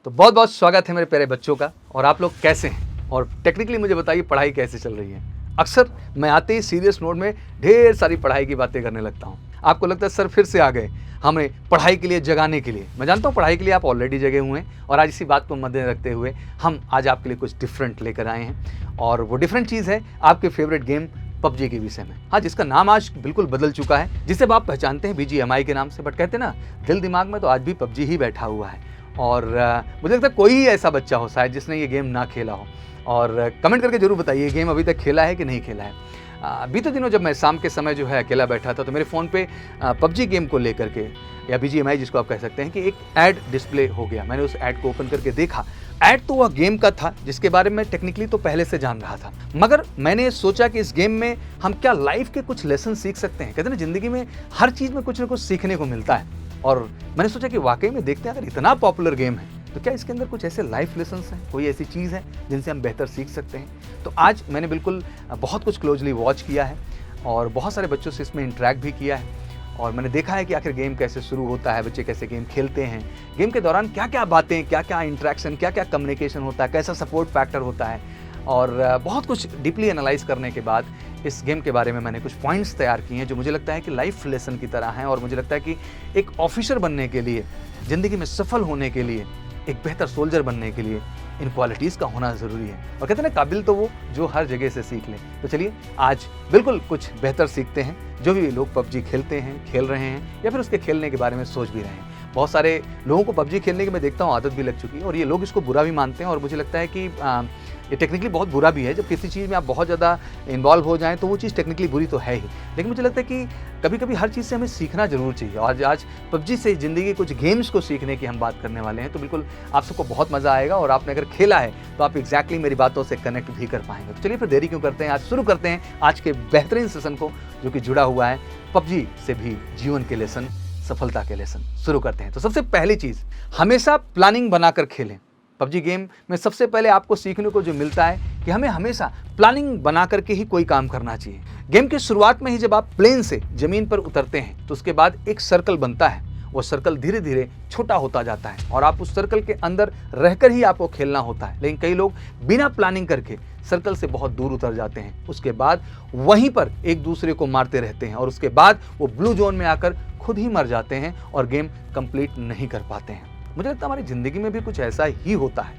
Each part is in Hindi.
तो बहुत बहुत स्वागत है मेरे प्यारे बच्चों का। और आप लोग कैसे हैं और टेक्निकली मुझे बताइए पढ़ाई कैसे चल रही है। अक्सर मैं आते ही सीरियस नोट में ढेर सारी पढ़ाई की बातें करने लगता हूँ। आपको लगता है सर फिर से आ गए हमें पढ़ाई के लिए जगाने के लिए। मैं जानता हूँ पढ़ाई के लिए आप ऑलरेडी जगे हुए हैं और आज इसी बात को मद्देनजर रखते हुए हम आज आपके लिए कुछ डिफरेंट लेकर आए हैं। और वो डिफरेंट चीज़ है आपके फेवरेट गेम पबजी के विषय में। हाँ, जिसका नाम आज बिल्कुल बदल चुका है, जिसे आप पहचानते हैं BGMI के नाम से, बट कहते हैं ना दिल दिमाग में तो आज भी पबजी ही बैठा हुआ है। और मुझे लगता है कोई ही ऐसा बच्चा हो शायद जिसने ये गेम ना खेला हो। और कमेंट करके जरूर बताइए ये गेम अभी तक खेला है कि नहीं खेला है। बीते दिनों जब मैं शाम के समय जो है अकेला बैठा था तो मेरे फ़ोन पे पबजी गेम को लेकर के या BGMI जिसको आप कह सकते हैं कि एक ऐड डिस्प्ले हो गया। मैंने उस ऐड को ओपन करके देखा। ऐड तो वह गेम का था जिसके बारे में टेक्निकली तो पहले से जान रहा था, मगर मैंने सोचा कि इस गेम में हम क्या लाइफ के कुछ लेसन सीख सकते हैं। कहते हैं ना ज़िंदगी में हर चीज़ में कुछ ना कुछ सीखने को मिलता है। और मैंने सोचा कि वाकई में देखते हैं अगर इतना पॉपुलर गेम है तो क्या इसके अंदर कुछ ऐसे लाइफ लेसन्स हैं, कोई ऐसी चीज़ है जिनसे हम बेहतर सीख सकते हैं। तो आज मैंने बिल्कुल बहुत कुछ क्लोजली वॉच किया है और बहुत सारे बच्चों से इसमें इंटरेक्ट भी किया है। और मैंने देखा है कि आखिर गेम कैसे शुरू होता है, बच्चे कैसे गेम खेलते हैं, गेम के दौरान क्या क्या बातें, क्या क्या इंटरेक्शन, क्या क्या कम्युनिकेशन होता है, कैसा सपोर्ट फैक्टर होता है। और बहुत कुछ डीपली एनालाइज करने के बाद इस गेम के बारे में मैंने कुछ पॉइंट्स तैयार किए हैं जो मुझे लगता है कि लाइफ लेसन की तरह हैं। और मुझे लगता है कि एक ऑफिसर बनने के लिए, ज़िंदगी में सफल होने के लिए, एक बेहतर सोल्जर बनने के लिए इन क्वालिटीज़ का होना ज़रूरी है। और कहते हैं ना काबिल तो वो जो हर जगह से सीख ले। तो चलिए आज बिल्कुल कुछ बेहतर सीखते हैं। जो भी लोग पबजी खेलते हैं, खेल रहे हैं या फिर उसके खेलने के बारे में सोच भी रहे हैं। बहुत सारे लोगों को पबजी खेलने की मैं देखता हूँ आदत भी लग चुकी है और ये लोग इसको बुरा भी मानते हैं। और मुझे लगता है कि ये टेक्निकली बहुत बुरा भी है। जब किसी चीज़ में आप बहुत ज़्यादा इन्वॉल्व हो जाएं तो वो चीज़ टेक्निकली बुरी तो है ही, लेकिन मुझे लगता है कि कभी कभी हर चीज़ से हमें सीखना जरूर चाहिए। और आज पबजी से ज़िंदगी के कुछ गेम्स को सीखने की हम बात करने वाले हैं। तो बिल्कुल आप सबको बहुत मज़ा आएगा और आपने अगर खेला है तो आप एग्जैक्टली मेरी बातों से कनेक्ट भी कर पाएंगे। तो चलिए फिर देरी क्यों करते हैं, आज शुरू करते हैं आज के बेहतरीन सेशन को जो कि जुड़ा हुआ है पबजी से भी जीवन के लेसन, सफलता के लेसन। शुरू करते हैं। तो सबसे पहली चीज़, हमेशा प्लानिंग बनाकर खेलें। पबजी गेम में सबसे पहले आपको सीखने को जो मिलता है कि हमें हमेशा प्लानिंग बना करके ही कोई काम करना चाहिए। गेम की शुरुआत में ही जब आप प्लेन से ज़मीन पर उतरते हैं तो उसके बाद एक सर्कल बनता है। वो सर्कल धीरे धीरे छोटा होता जाता है और आप उस सर्कल के अंदर रहकर ही आपको खेलना होता है। लेकिन कई लोग बिना प्लानिंग करके सर्कल से बहुत दूर उतर जाते हैं। उसके बाद वहीं पर एक दूसरे को मारते रहते हैं और उसके बाद वो ब्लू जोन में आकर खुद ही मर जाते हैं और गेम कंप्लीट नहीं कर पाते हैं। मुझे लगता है हमारी ज़िंदगी में भी कुछ ऐसा ही होता है।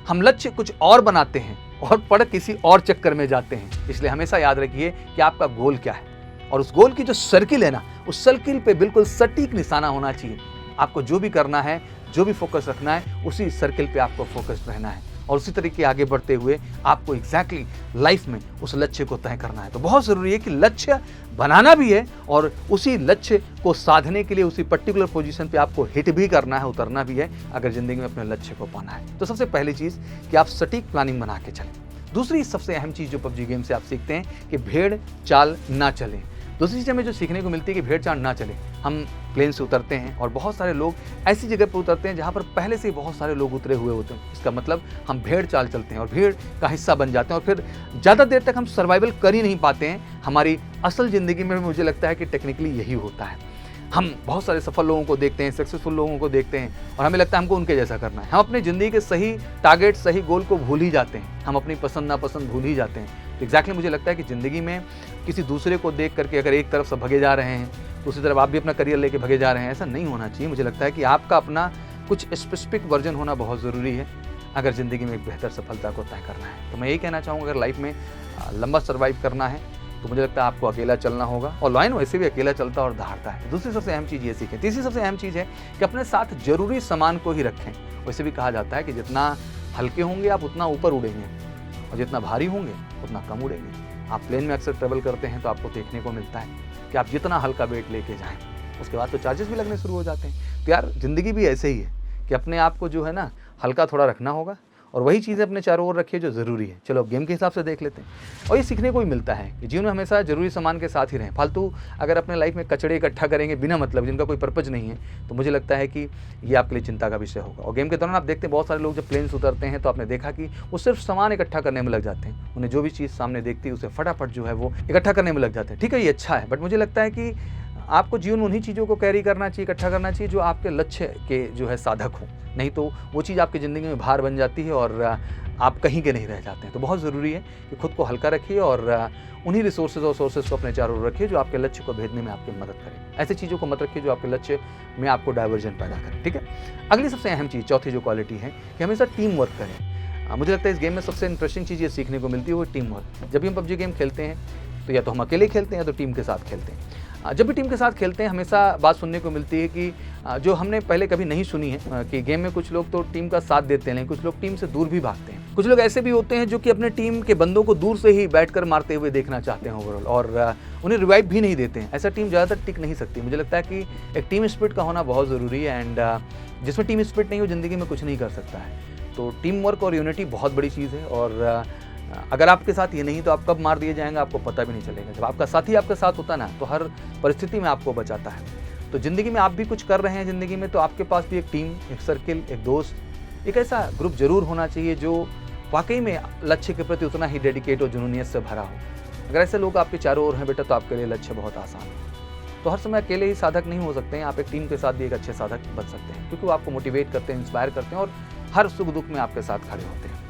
हम लक्ष्य कुछ और बनाते हैं और पढ़ किसी और चक्कर में जाते हैं। इसलिए हमेशा याद रखिए कि आपका गोल क्या है और उस गोल की जो सर्किल है ना, उस सर्किल पे बिल्कुल सटीक निशाना होना चाहिए। आपको जो भी करना है, जो भी फोकस रखना है, उसी सर्किल पे आपको फोकस रहना है और उसी तरीके आगे बढ़ते हुए आपको एग्जैक्टली लाइफ में उस लक्ष्य को तय करना है। तो बहुत ज़रूरी है कि लक्ष्य बनाना भी है और उसी लक्ष्य को साधने के लिए उसी पर्टिकुलर पोजीशन पे आपको हिट भी करना है, उतरना भी है अगर ज़िंदगी में अपने लक्ष्य को पाना है। तो सबसे पहली चीज़ कि आप सटीक प्लानिंग बना के चलें। दूसरी सबसे अहम चीज़ जो पबजी गेम से आप सीखते हैं कि भेड़ चाल ना चलें। दूसरी चीज़ हमें जो सीखने को मिलती है कि भेड़ चाल ना चले। हम प्लेन से उतरते हैं और बहुत सारे लोग ऐसी जगह पर उतरते हैं जहाँ पर पहले से ही बहुत सारे लोग उतरे हुए होते हैं। इसका मतलब हम भेड़ चाल चलते हैं और भीड़ का हिस्सा बन जाते हैं और फिर ज़्यादा देर तक हम सर्वाइवल कर ही नहीं पाते हैं। हमारी असल ज़िंदगी में मुझे लगता है कि टेक्निकली यही होता है। हम बहुत सारे सफल लोगों को देखते हैं, सक्सेसफुल लोगों को देखते हैं और हमें लगता है हमको उनके जैसा करना है। हम अपनी ज़िंदगी के सही टारगेट, सही गोल को भूल ही जाते हैं। हम अपनी पसंद नापसंद भूल ही जाते हैं। तो एग्जैक्टली मुझे लगता है कि ज़िंदगी में किसी दूसरे को देख करके अगर एक तरफ से भगे जा रहे हैं तो उसी तरफ आप भी अपना करियर लेके भगे जा रहे हैं, ऐसा नहीं होना चाहिए। मुझे लगता है कि आपका अपना कुछ स्पेसिफिक वर्जन होना बहुत ज़रूरी है अगर ज़िंदगी में एक बेहतर सफलता को तय करना है। तो मैं यही कहना चाहूँगा अगर लाइफ में लंबा सर्वाइव करना है तो मुझे लगता है आपको अकेला चलना होगा और लाइन वैसे भी अकेला चलता और दहाड़ता है। दूसरी सबसे अहम चीज़ ये सीखें। तीसरी सबसे अहम चीज़ है कि अपने साथ जरूरी सामान को ही रखें। वैसे भी कहा जाता है कि जितना हल्के होंगे आप उतना ऊपर उड़ेंगे और जितना भारी होंगे उतना कम उड़ेंगे। आप प्लेन में अक्सर ट्रेवल करते हैं तो आपको देखने को मिलता है कि आप जितना हल्का वेट लेके जाएं उसके बाद तो चार्जेस भी लगने शुरू हो जाते हैं। तो यार ज़िंदगी भी ऐसे ही है कि अपने आप को जो है ना हल्का थोड़ा रखना होगा और वही चीज़ें अपने चारों ओर रखिए जो ज़रूरी है। चलो अब गेम के हिसाब से देख लेते हैं। और ये सीखने को ही मिलता है कि जीवन में हमेशा ज़रूरी सामान के साथ ही रहें। फालतू अगर अपने लाइफ में कचड़े इकट्ठा करेंगे बिना मतलब, जिनका कोई पर्पज़ नहीं है, तो मुझे लगता है कि ये आपके लिए चिंता का विषय होगा। और गेम के दौरान आप देखते हैं बहुत सारे लोग जब प्लेन से उतरते हैं तो आपने देखा कि वो सिर्फ सामान इकट्ठा करने में लग जाते हैं। उन्हें जो भी चीज़ सामने देखती है उसे फटाफट जो है वो इकट्ठा करने में लग जाते हैं। ठीक है, ये अच्छा है, बट मुझे लगता है कि आपको जीवन में उन्हीं चीज़ों को कैरी करना चाहिए, इकट्ठा करना चाहिए जो आपके लक्ष्य के जो है साधक हों। नहीं तो वो चीज़ आपकी ज़िंदगी में भार बन जाती है और आप कहीं के नहीं रह जाते हैं। तो बहुत ज़रूरी है कि खुद को हल्का रखिए और उन्हीं रिसोर्सेज और सोर्सेज को अपने चारों ओर रखिए जो आपके लक्ष्य को भेदने में आपकी मदद करें। ऐसी चीज़ों को मत रखिए जो आपके लक्ष्य में आपको डाइवर्जन पैदा करें, ठीक है। अगली सबसे अहम चीज़, चौथी जो क्वालिटी है कि हमेशा टीम वर्क करें। मुझे लगता है इस गेम में सबसे इंटरेस्टिंग चीज़ ये सीखने को मिलती है वो टीम वर्क। जब भी हम पबजी गेम खेलते हैं तो या तो हम अकेले खेलते हैं या तो टीम के साथ खेलते हैं। जब भी टीम के साथ खेलते हैं हमेशा बात सुनने को मिलती है कि जो हमने पहले कभी नहीं सुनी है कि गेम में कुछ लोग तो टीम का साथ देते हैं, कुछ लोग टीम से दूर भी भागते हैं। कुछ लोग ऐसे भी होते हैं जो कि अपने टीम के बंदों को दूर से ही बैठकर मारते हुए देखना चाहते हैं ओवरऑल, और उन्हें रिवाइव भी नहीं देते हैं। ऐसा टीम ज़्यादातर टिक नहीं सकती। मुझे लगता है कि एक टीम स्पिरिट का होना बहुत ज़रूरी है, एंड जिसमें टीम स्पिरिट नहीं हो ज़िंदगी में कुछ नहीं कर सकता है। तो टीम वर्क और यूनिटी बहुत बड़ी चीज़ है, और अगर आपके साथ ये नहीं तो आप कब मार दिए जाएंगे आपको पता भी नहीं चलेगा। जब आपका साथी आपके साथ होता है ना तो हर परिस्थिति में आपको बचाता है। तो ज़िंदगी में आप भी कुछ कर रहे हैं ज़िंदगी में तो आपके पास भी एक टीम, एक सर्किल, एक दोस्त, एक ऐसा ग्रुप जरूर होना चाहिए जो वाकई में लक्ष्य के प्रति उतना ही डेडिकेट और जुनूनियत से भरा हो। अगर ऐसे लोग आपके चारों ओर हैं बेटा तो आपके लिए लक्ष्य बहुत आसान है। तो हर समय अकेले ही साधक नहीं हो सकते हैं, आप एक टीम के साथ भी एक अच्छे साधक बन सकते हैं, क्योंकि वो आपको मोटिवेट करते हैं, इंस्पायर करते हैं और हर सुख दुख में आपके साथ खड़े होते हैं।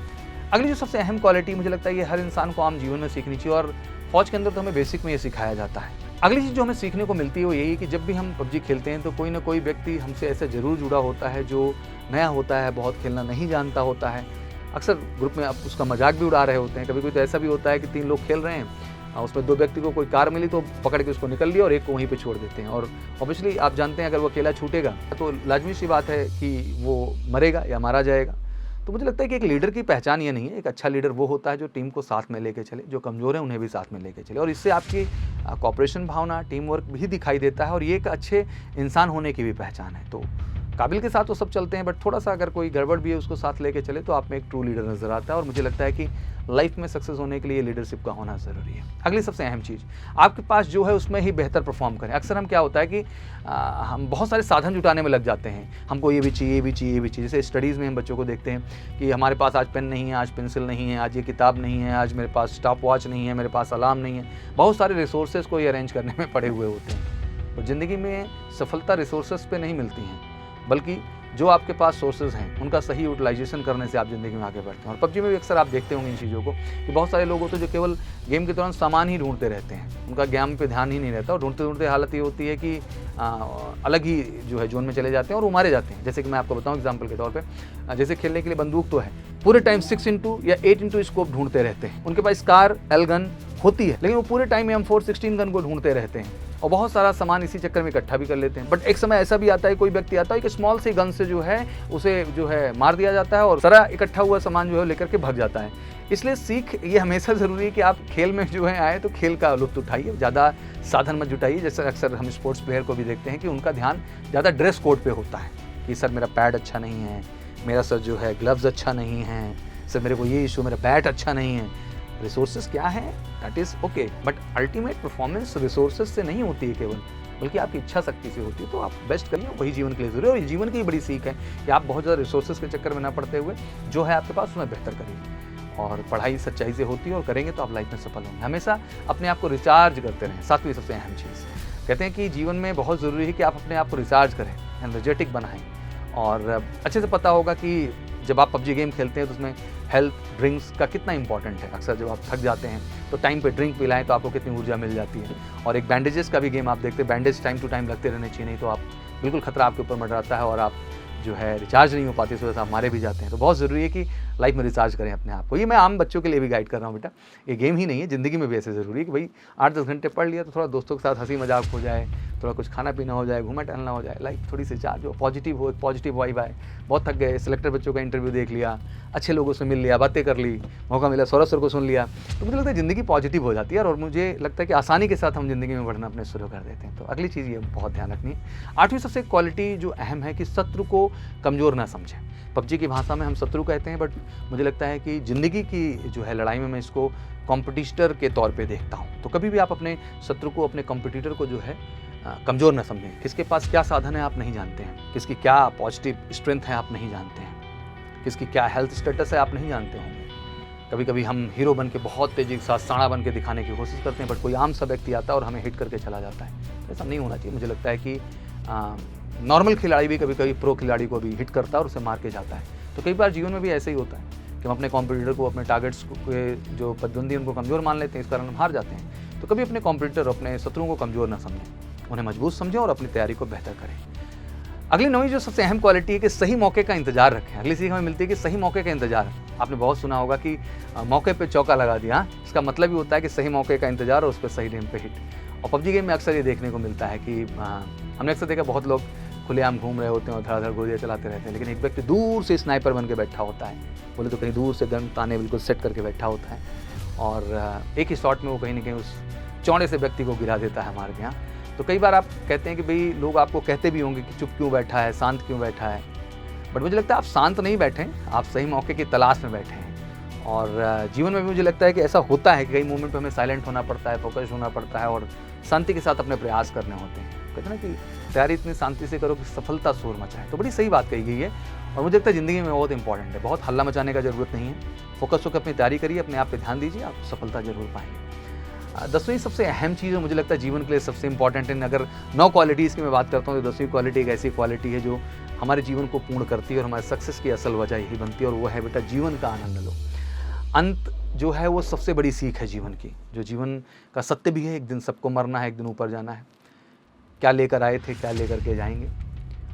अगली जो सबसे अहम क्वालिटी मुझे लगता है ये हर इंसान को आम जीवन में सीखनी चाहिए, और फौज के अंदर तो हमें बेसिक में ये सिखाया जाता है। अगली चीज़ जो हमें सीखने को मिलती है वो यही है कि जब भी हम पबजी खेलते हैं तो कोई ना कोई व्यक्ति हमसे ऐसे ज़रूर जुड़ा होता है जो नया होता है, बहुत खेलना नहीं जानता होता है। अक्सर ग्रुप में आप उसका मजाक भी उड़ा रहे होते हैं। कभी कोई तो ऐसा भी होता है कि 3 लोग खेल रहे हैं, उसमें 2 व्यक्ति को कोई कार मिली तो पकड़ के उसको निकल लिया और एक को वहीं पे छोड़ देते हैं। और ऑब्वियसली आप जानते हैं अगर वो अकेला छूटेगा तो लाजमी सी बात है कि वो मरेगा या मारा जाएगा। तो मुझे लगता है कि एक लीडर की पहचान ये नहीं है। एक अच्छा लीडर वो होता है जो टीम को साथ में लेके चले, जो कमज़ोर है उन्हें भी साथ में लेके चले, और इससे आपकी कॉपरेशन भावना, टीम वर्क भी दिखाई देता है, और ये एक अच्छे इंसान होने की भी पहचान है। तो काबिल के साथ तो सब चलते हैं, बट थोड़ा सा अगर कोई गड़बड़ भी है उसको साथ लेके चले तो आप में एक ट्रू लीडर नज़र आता है, और मुझे लगता है कि लाइफ में सक्सेस होने के लिए लीडरशिप का होना ज़रूरी है। अगली सबसे अहम चीज़, आपके पास जो है उसमें ही बेहतर परफॉर्म करें। अक्सर हम क्या होता है कि हम बहुत सारे साधन जुटाने में लग जाते हैं, हमको ये भी चाहिए, ये भी चाहिए, ये भी चाहिए। जैसे स्टडीज़ में हम बच्चों को देखते हैं कि हमारे पास आज पेन नहीं है, आज पेंसिल नहीं है, आज ये किताब नहीं है, आज मेरे पास स्टॉप वॉच नहीं है, मेरे पास अलार्म नहीं है। बहुत सारे रिसोर्सेज को ये अरेंज करने में पड़े हुए होते हैं। और ज़िंदगी में सफलता रिसोर्सेज पे नहीं मिलती हैं, बल्कि जो आपके पास सोर्सेज हैं उनका सही यूटिलाइजेशन करने से आप ज़िंदगी में आगे बढ़ते हैं। और पबजी में भी अक्सर आप देखते होंगे इन चीज़ों को कि बहुत सारे लोग होते हैं जो केवल गेम के दौरान सामान ही ढूंढते रहते हैं, उनका गेम पे ध्यान ही नहीं रहता, और ढूंढते ढूंढते हालत ये होती है कि अलग ही जो है जोन में चले जाते हैं और वो मारे जाते हैं। जैसे कि मैं आपको बताऊँ एग्जाम्पल के तौर पर, जैसे खेलने के लिए बंदूक तो है, पूरे टाइम 6x या 8x स्कोप ढूंढते रहते हैं। उनके पास स्कार एल गन होती है, लेकिन वो पूरे टाइम M4 16 गन को ढूंढते रहते हैं और बहुत सारा सामान इसी चक्कर में इकट्ठा भी कर लेते हैं। बट एक समय ऐसा भी आता है, कोई व्यक्ति आता है कि स्मॉल सी गन से जो है उसे जो है मार दिया जाता है और सारा इकट्ठा हुआ सामान जो है लेकर के भाग जाता है। इसलिए सीख ये हमेशा ज़रूरी है कि आप खेल में जो है आए तो खेल का लुत्फ़ उठाइए, ज़्यादा साधन मत जुटाइए। जैसे अक्सर हम स्पोर्ट्स प्लेयर को भी देखते हैं कि उनका ध्यान ज़्यादा ड्रेस कोड पे होता है कि सर मेरा पैड अच्छा नहीं है, मेरा सर जो है ग्लव्स अच्छा नहीं है, सर मेरे को ये इशू, मेरा बैट अच्छा नहीं है। रिसोर्सेज क्या है that is okay, but ultimate performance resources से नहीं होती है केवल, बल्कि आपकी इच्छा शक्ति से होती है। तो आप बेस्ट करिए, वही जीवन के लिए जरूरी है। और जीवन की बड़ी सीख है कि आप बहुत ज़्यादा रिसोर्सेज के चक्कर में ना पड़ते हुए जो है आपके पास उसमें बेहतर करिए। और पढ़ाई सच्चाई से होती है और करेंगे तो आप लाइफ में सफल होंगे। हमेशा अपने आप को रिचार्ज करते रहें। सातवीं सबसे अहम चीज़ कहते हैं कि जीवन में बहुत ज़रूरी है कि आप अपने आप को रिचार्ज करें, एनर्जेटिक बनाएं। और अच्छे से पता होगा कि जब आप पबजी गेम खेलते हैं तो उसमें हेल्थ ड्रिंक्स का कितना इंपॉर्टेंट है। अक्सर जब आप थक जाते हैं तो टाइम पे ड्रिंक पिलाएं तो आपको कितनी ऊर्जा मिल जाती है। और एक बैंडेजेस का भी गेम आप देखते हैं, बैंडेज टाइम टू टाइम लगते रहने चाहिए, नहीं तो आप बिल्कुल खतरा आपके ऊपर मंडराता है और आप जो है रिचार्ज नहीं हो पाती, इस वजह से आप मारे भी जाते हैं। तो बहुत ज़रूरी है कि लाइफ में रिचार्ज करें अपने आप को। ये मैं आम बच्चों के लिए भी गाइड कर रहा हूँ बेटा, ये गेम ही नहीं है, ज़िंदगी में भी ऐसे ज़रूरी है कि भाई 8-10 घंटे पढ़ लिया तो थोड़ा दोस्तों के साथ हंसी मजाक हो जाए, थोड़ा कुछ खाना पीना हो जाए, घूमना टहलना हो जाए, लाइफ थोड़ी सी चार्ज हो, पॉजिटिव हो, एक पॉजिटिव वाइब आए। बहुत थक गए, सिलेक्टर बच्चों का इंटरव्यू देख लिया, अच्छे लोगों से मिल लिया, बातें कर ली, मौका मिला सौरभ सर को सुन लिया, तो मुझे लगता है ज़िंदगी पॉजिटिव हो जाती है। और मुझे लगता है कि आसानी के साथ हम ज़िंदगी में बढ़ना अपने शुरू कर देते हैं। तो अगली चीज़ ये बहुत ध्यान रखनी है। 8वीं सबसे क्वालिटी जो अहम है कि शत्रु को कमज़ोर ना समझें। पबजी की भाषा में हम शत्रु कहते हैं, बट मुझे लगता है कि ज़िंदगी की जो है लड़ाई में मैं इसको कॉम्पिटिटर के तौर पे देखता हूँ। तो कभी भी आप अपने शत्रु को, अपने कॉम्पिटिटर को जो है कमज़ोर ना समझें। किसके पास क्या साधन है आप नहीं जानते हैं, किसकी क्या पॉजिटिव स्ट्रेंथ है आप नहीं जानते हैं, किसकी क्या हेल्थ स्टेटस है आप नहीं जानते होंगे। कभी कभी हम हीरो बन के बहुत तेज़ी के साथ साड़ा बन के दिखाने की कोशिश करते हैं, बट कोई आम सा व्यक्ति आता है और हमें हिट करके चला जाता है। ऐसा नहीं होना चाहिए। मुझे लगता है कि नॉर्मल खिलाड़ी भी कभी कभी प्रो खिलाड़ी को भी हिट करता है और उसे मार के जाता है। तो कई बार जीवन में भी ऐसे ही होता है कि हम अपने कॉम्पिटिटर को, अपने टारगेट्स के जो प्रतिद्वंदी उनको कमज़ोर मान लेते हैं, इस कारण हम हार जाते हैं। तो कभी अपने कॉम्पिटिटर, अपने शत्रुओं को कमज़ोर ना समझें, उन्हें मजबूत समझें और अपनी तैयारी को बेहतर करें। अगली 9वीं जो सबसे अहम क्वालिटी है कि सही मौके का इंतजार रखें। अगली सीख हमें मिलती है कि सही मौके का इंतजार। आपने बहुत सुना होगा कि मौके पे चौका लगा दिया। इसका मतलब ही होता है कि सही मौके का इंतजार और उस पर सही टाइम पे हिट। और पबजी गेम में अक्सर ये देखने को मिलता है कि हमने अक्सर देखा बहुत लोग खुलेआम घूम रहे होते हैं और धड़ाधड़ गोलियाँ चलाते रहते हैं, लेकिन एक व्यक्ति दूर से स्नाइपर बन के बैठा होता है, बोले तो कहीं दूर से गन ताने बिल्कुल सेट करके बैठा होता है और एक ही शॉट में वो कहीं ना कहीं उस चौड़े से व्यक्ति को गिरा देता है हमारे यहाँ। तो कई बार आप कहते हैं कि भाई लोग आपको कहते भी होंगे कि चुप क्यों बैठा है, शांत क्यों बैठा है, बट मुझे लगता है आप शांत नहीं बैठे हैं, आप सही मौके की तलाश में बैठे हैं। और जीवन में भी मुझे लगता है कि ऐसा होता है कि कई मोमेंट पे हमें साइलेंट होना पड़ता है, फोकस होना पड़ता है और शांति के साथ अपने प्रयास करने होते हैं। कहते हैं ना कि तैयारी इतनी शांति से करो कि सफलता शोर मचाए। तो बड़ी सही बात कही गई है और मुझे लगता है ज़िंदगी में बहुत इंपॉर्टेंट है। बहुत हल्ला मचाने का ज़रूरत नहीं है, फोकस होकर अपनी तैयारी करिए, अपने आप पे ध्यान दीजिए, आप सफलता जरूर पाएंगे। 10वीं सबसे अहम चीज़ है, मुझे लगता है जीवन के लिए सबसे इंपॉर्टेंट है। अगर 9 क्वालिटीज़ की मैं बात करता हूँ तो 10वीं क्वालिटी एक ऐसी क्वालिटी है जो हमारे जीवन को पूर्ण करती है और हमारे सक्सेस की असल वजह यही बनती है और वो है बेटा जीवन का आनंद लो। अंत जो है वो सबसे बड़ी सीख है जीवन की, जो जीवन का सत्य भी है। एक दिन सबको मरना है, एक दिन ऊपर जाना है। क्या लेकर आए थे, क्या लेकर के जाएंगे,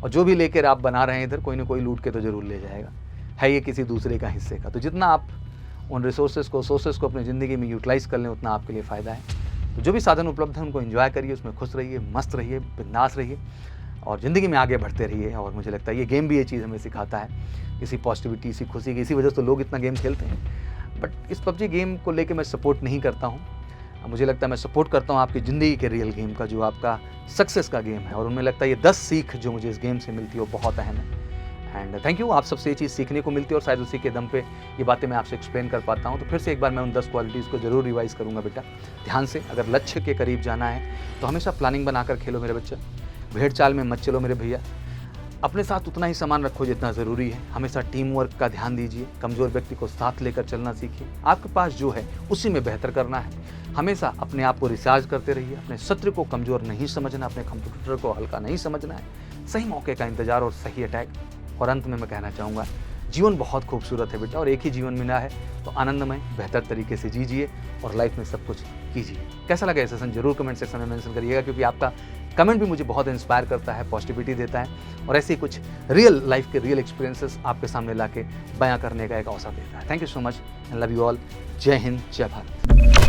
और जो भी लेकर आप बना रहे हैं इधर, कोई ना कोई लूट के तो जरूर ले जाएगा। है ये किसी दूसरे का हिस्से का। तो जितना आप उन रिसोर्सेज को, सोर्सेज को अपनी ज़िंदगी में यूटिलाइज़ कर लें उतना आपके लिए फ़ायदा है। तो जो भी साधन उपलब्ध है उनको एंजॉय करिए, उसमें खुश रहिए, मस्त रहिए, बिंदास रहिए और ज़िंदगी में आगे बढ़ते रहिए। और मुझे लगता है ये गेम भी ये चीज़ हमें सिखाता है, इसी पॉजिटिविटी, इसी खुशी की, इसी वजह से तो लोग इतना गेम खेलते हैं। बट इस पबजी गेम को लेके मैं सपोर्ट नहीं करता हूँ। मुझे लगता है मैं सपोर्ट करता हूँ आपकी ज़िंदगी के रियल गेम का, जो आपका सक्सेस का गेम है। और उनमें लगता है ये 10 सीख जो मुझे इस गेम से मिलती है वो बहुत अहम है। एंड थैंक यू, आप सबसे ये चीज़ सीखने को मिलती है और शायद उसी के दम पे ये बातें मैं आपसे एक्सप्लेन कर पाता हूँ। तो फिर से एक बार मैं उन 10 क्वालिटीज़ को जरूर रिवाइज़ करूँगा बेटा, ध्यान से। अगर लक्ष्य के करीब जाना है तो हमेशा प्लानिंग बनाकर खेलो मेरे बच्चा, भेड़ चाल में मत चलो मेरे भैया। अपने साथ उतना ही सामान रखो जितना ज़रूरी है। हमेशा टीम वर्क का ध्यान दीजिए, कमज़ोर व्यक्ति को साथ लेकर चलना सीखिए। आपके पास जो है उसी में बेहतर करना है। हमेशा अपने आप को रिचार्ज करते रहिए, अपने शत्रु को कमज़ोर नहीं समझना, अपने कंप्यूटर को हल्का नहीं समझना है। सही मौके का इंतजार और सही अटैक। और अंत में मैं कहना चाहूँगा, जीवन बहुत खूबसूरत है बेटा और एक ही जीवन मिला है, तो आनंदमय बेहतर तरीके से जीजिए और लाइफ में सब कुछ कीजिए। कैसा लगा ये सेशन जरूर कमेंट सेक्शन में मेंशन करिएगा, क्योंकि आपका कमेंट भी मुझे बहुत इंस्पायर करता है, पॉजिटिविटी देता है और ऐसे ही कुछ रियल लाइफ के रियल एक्सपीरियंसेस आपके सामने लाके बयां करने का एक अवसर देता है। Thank you so much and love you all. जय हिंद, जय भारत।